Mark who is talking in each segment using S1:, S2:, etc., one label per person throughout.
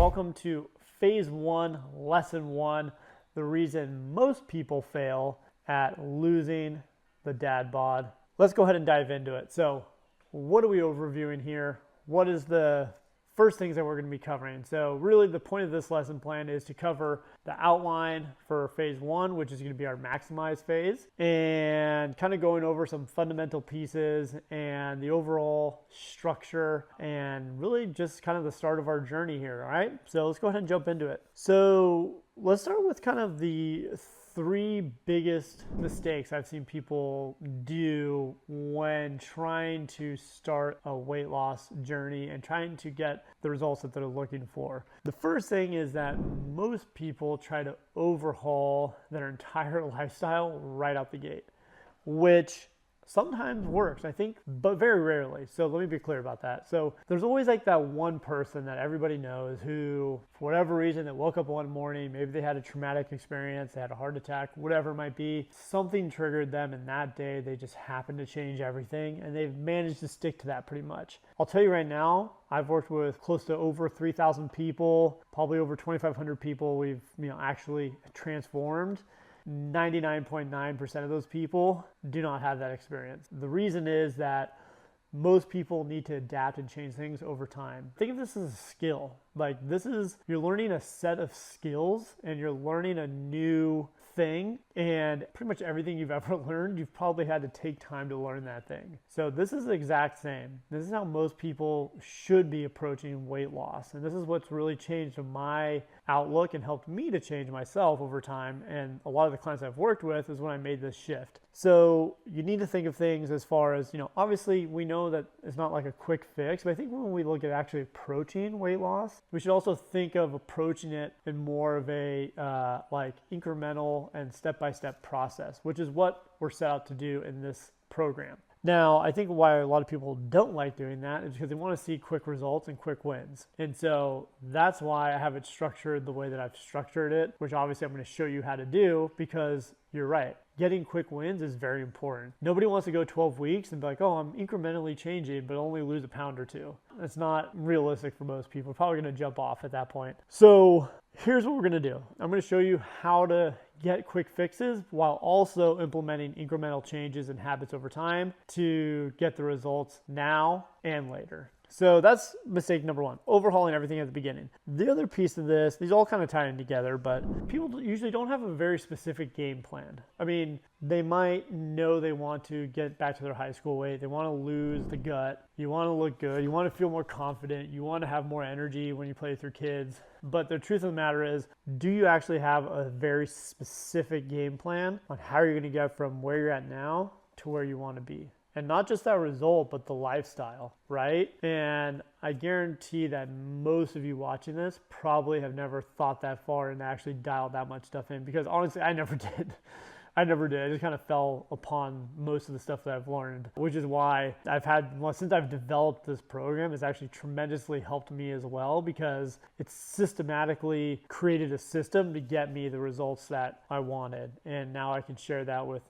S1: welcome to Phase 1, Lesson 1, the reason most people fail at losing the dad bod. Let's go ahead and dive into it. So, what are we overviewing here? What is the first things that we're going to be covering? So really the point of this lesson plan is to cover the outline for phase 1, which is going to be our maximize phase, and kind of going over some fundamental pieces and the overall structure and really just kind of the start of our journey here. All right, so let's go ahead and jump into it. So let's start with kind of the 3 biggest mistakes I've seen people do when trying to start a weight loss journey and trying to get the results that they're looking for. The first thing is that most people try to overhaul their entire lifestyle right out the gate, which sometimes works, I think, but very rarely. So let me be clear about that. So there's always like that one person that everybody knows who, for whatever reason, that woke up one morning, maybe they had a traumatic experience, they had a heart attack, whatever it might be, something triggered them, and that day they just happened to change everything, and they've managed to stick to that pretty much. I'll tell you right now, I've worked with close to over 3,000 people, probably over 2,500 people we've actually transformed. 99.9% of those people do not have that experience. The reason is that most people need to adapt and change things over time. Think of this as a skill. Like you're learning a set of skills and you're learning a new thing, and pretty much everything you've ever learned, you've probably had to take time to learn that thing. So this is the exact same. This is how most people should be approaching weight loss. And this is what's really changed my outlook and helped me to change myself over time. And a lot of the clients I've worked with is when I made this shift. So you need to think of things as far as, obviously we know that it's not like a quick fix, but I think when we look at actually approaching weight loss, we should also think of approaching it in more of a like incremental and step-by-step process, which is what we're set out to do in this program. Now, I think why a lot of people don't like doing that is because they want to see quick results and quick wins. And so that's why I have it structured the way that I've structured it, which obviously I'm going to show you how to do, because you're right. Getting quick wins is very important. Nobody wants to go 12 weeks and be like, oh, I'm incrementally changing, but only lose a pound or 2. That's not realistic for most people. We're probably going to jump off at that point. So here's what we're going to do. I'm going to show you how to get quick fixes while also implementing incremental changes and habits over time to get the results now and later. So that's mistake number 1, overhauling everything at the beginning. The other piece of this, these all kind of tie in together, but people usually don't have a very specific game plan. I mean, they might know they want to get back to their high school weight. They want to lose the gut. You want to look good. You want to feel more confident. You want to have more energy when you play with your kids. But the truth of the matter is, do you actually have a very specific game plan on how you're going to get from where you're at now to where you want to be? And not just that result, but the lifestyle, right? And I guarantee that most of you watching this probably have never thought that far and actually dialed that much stuff in, because honestly, I never did. I just kind of fell upon most of the stuff that I've learned, which is why since I've developed this program, it's actually tremendously helped me as well, because it's systematically created a system to get me the results that I wanted. And now I can share that with,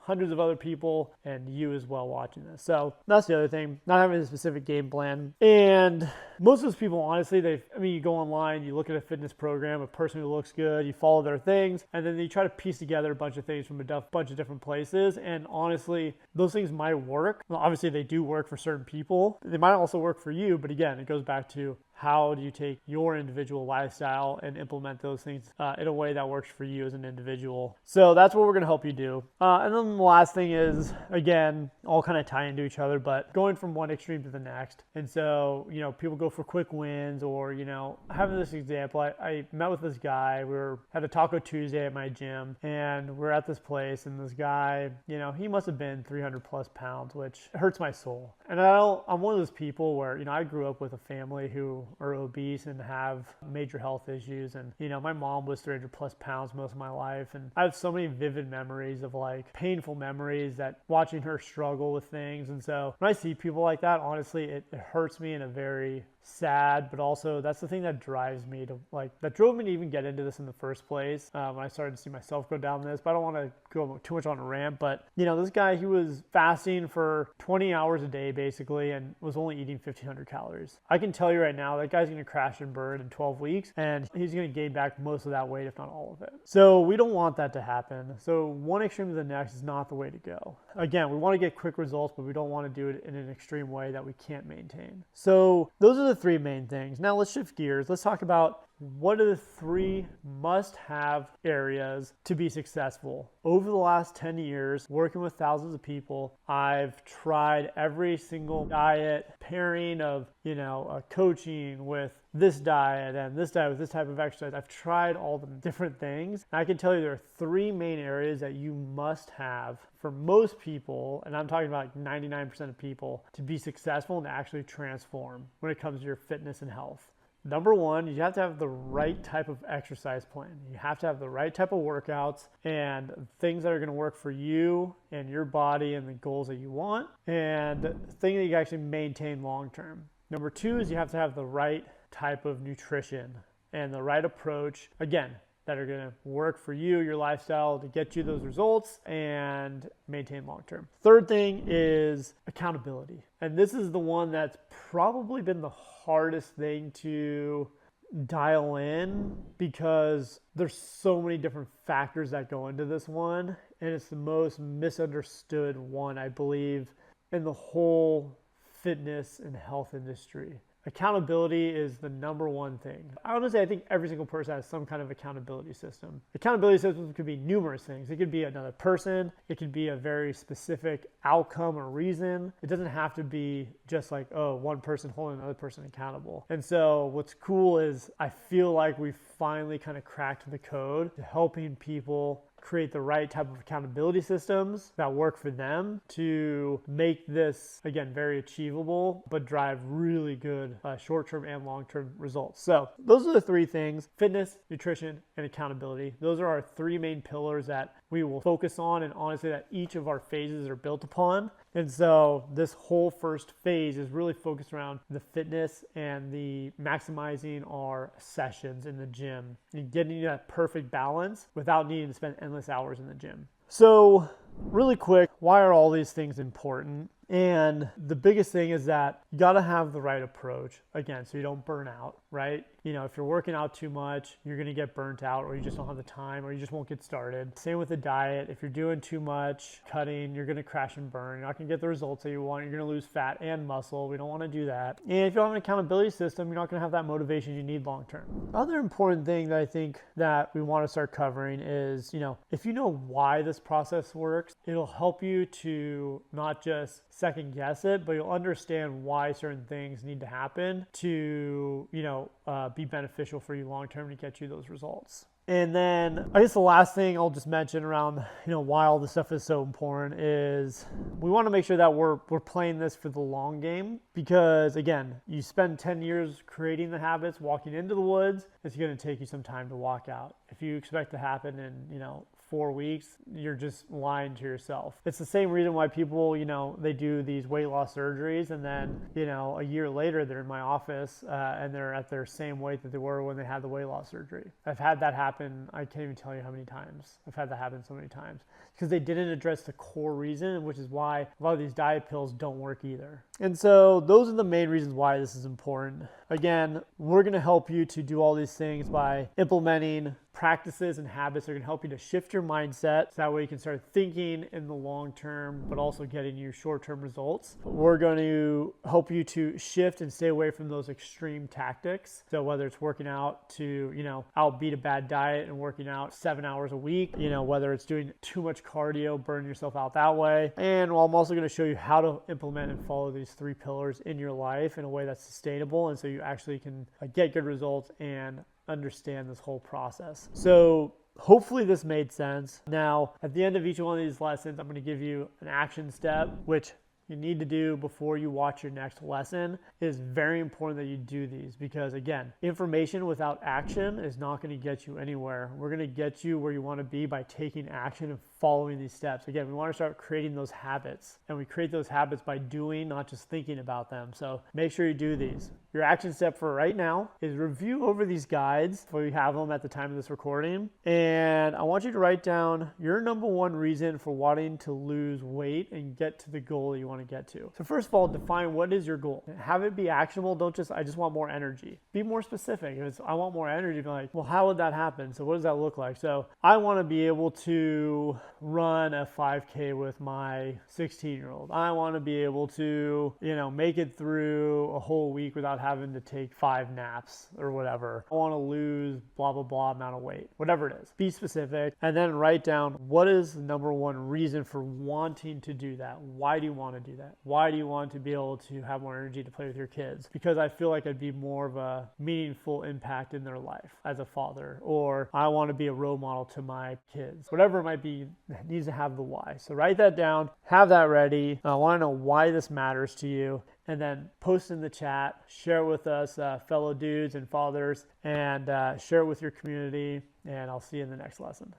S1: hundreds of other people and you as well watching this. So that's the other thing, not having a specific game plan. And most of those people, honestly, you go online, you look at a fitness program, a person who looks good, you follow their things, and then you try to piece together a bunch of things from a bunch of different places. And honestly, those things might work. Well, obviously they do work for certain people. They might also work for you, but again, it goes back to how do you take your individual lifestyle and implement those things in a way that works for you as an individual. So that's what we're going to help you do. And then the last thing is, again, all kind of tie into each other, but going from one extreme to the next. And so, people go for quick wins, or, having this example, I met with this guy. We had a Taco Tuesday at my gym, and we're at this place, and this guy, he must have been 300 plus pounds, which hurts my soul. And I'm one of those people where, I grew up with a family who are obese and have major health issues. And, my mom was 300 plus pounds most of my life. And I have so many vivid memories of painful memories that watching her struggle with things. And so when I see people like that, honestly, it hurts me in a very sad, but also that's the thing that drives me to that drove me to even get into this in the first place. When I started to see myself go down this, but I don't want to go too much on a rant, but this guy, he was fasting for 20 hours a day basically and was only eating 1,500 calories. I can tell you right now, that guy's going to crash and burn in 12 weeks and he's going to gain back most of that weight, if not all of it. So we don't want that to happen. So one extreme to the next is not the way to go. Again, we want to get quick results, but we don't want to do it in an extreme way that we can't maintain. So those are the three main things. Now let's shift gears. Let's talk about what are the three must-have areas to be successful. Over the last 10 years, working with thousands of people, I've tried every single diet pairing of, coaching with this diet and this diet with this type of exercise. I've tried all the different things. And I can tell you there are three main areas that you must have for most people, and I'm talking about 99% of people, to be successful and to actually transform when it comes to your fitness and health. Number one, you have to have the right type of exercise plan. You have to have the right type of workouts and things that are going to work for you and your body and the goals that you want, and things that you can actually maintain long term. Number two is you have to have the right type of nutrition and the right approach, again, that are going to work for you, your lifestyle, to get you those results and maintain long term. Third thing is accountability. And this is the one that's probably been the hardest thing to dial in because there's so many different factors that go into this one. And it's the most misunderstood one, I believe, in the whole fitness and health industry. Accountability is the number one thing. I honestly, I think every single person has some kind of accountability system. Accountability systems could be numerous things. It could be another person. It could be a very specific outcome or reason. It doesn't have to be just like, one person holding another person accountable. And so what's cool is I feel like we've finally kind of cracked the code to helping people create the right type of accountability systems that work for them to make this, again, very achievable, but drive really good short-term and long-term results. So those are the three things: fitness, nutrition, and accountability. Those are our three main pillars that we will focus on, and honestly that each of our phases are built upon. And so this whole first phase is really focused around the fitness and the maximizing our sessions in the gym and getting that perfect balance without needing to spend endless hours in the gym. So really quick, why are all these things important? And the biggest thing is that you got to have the right approach, again, so you don't burn out, right? If you're working out too much, you're going to get burnt out, or you just don't have the time, or you just won't get started. Same with the diet. If you're doing too much cutting, you're going to crash and burn. You're not going to get the results that you want. You're going to lose fat and muscle. We don't want to do that. And if you don't have an accountability system, you're not going to have that motivation you need long term. Other important thing that I think that we want to start covering is, if you know why this process works, it'll help you to not just second guess it, but you'll understand why certain things need to happen to, be beneficial for you long term to get you those results. And then I guess the last thing I'll just mention around, why all this stuff is so important is we want to make sure that we're playing this for the long game, because again, you spend 10 years creating the habits, walking into the woods, it's going to take you some time to walk out. If you expect to happen in, 4 weeks, you're just lying to yourself. It's the same reason why people, they do these weight loss surgeries and then, a year later they're in my office and they're at their same weight that they were when they had the weight loss surgery. I've had that happen. I can't even tell you how many times. I've had that happen so many times because they didn't address the core reason, which is why a lot of these diet pills don't work either. And so those are the main reasons why this is important. Again, we're going to help you to do all these things by implementing practices and habits that are going to help you to shift your mindset so that way you can start thinking in the long term, but also getting you short-term results. We're going to help you to shift and stay away from those extreme tactics. So whether it's working out to, outbeat a bad diet and working out 7 hours a week, whether it's doing too much cardio, burning yourself out that way. And I'm also going to show you how to implement and follow these three pillars in your life in a way that's sustainable, and so you actually can get good results and understand this whole process. So hopefully this made sense. Now, at the end of each one of these lessons, I'm going to give you an action step, which, you need to do before you watch your next lesson. It is very important that you do these because, again, information without action is not going to get you anywhere. We're going to get you where you want to be by taking action and following these steps. Again, we want to start creating those habits, and we create those habits by doing, not just thinking about them. So make sure you do these. Your action step for right now is review over these guides before you have them at the time of this recording. And I want you to write down your number one reason for wanting to lose weight and get to the goal you want to get to. So first of all, define what is your goal. Have it be actionable. Don't just, I just want more energy. Be more specific. If it's, I want more energy, be like, well, how would that happen? So what does that look like? So I want to be able to run a 5K with my 16-year-old. I want to be able to, make it through a whole week without having to take 5 naps or whatever. I want to lose blah, blah, blah amount of weight, whatever it is. Be specific and then write down what is the number one reason for wanting to do that. Why do you want to do that? Why do you want to be able to have more energy to play with your kids? Because I feel like I'd be more of a meaningful impact in their life as a father, or I want to be a role model to my kids. Whatever it might be, it needs to have the why. So write that down, have that ready. I want to know why this matters to you. And then post in the chat, share it with us, fellow dudes and fathers, and share it with your community. And I'll see you in the next lesson.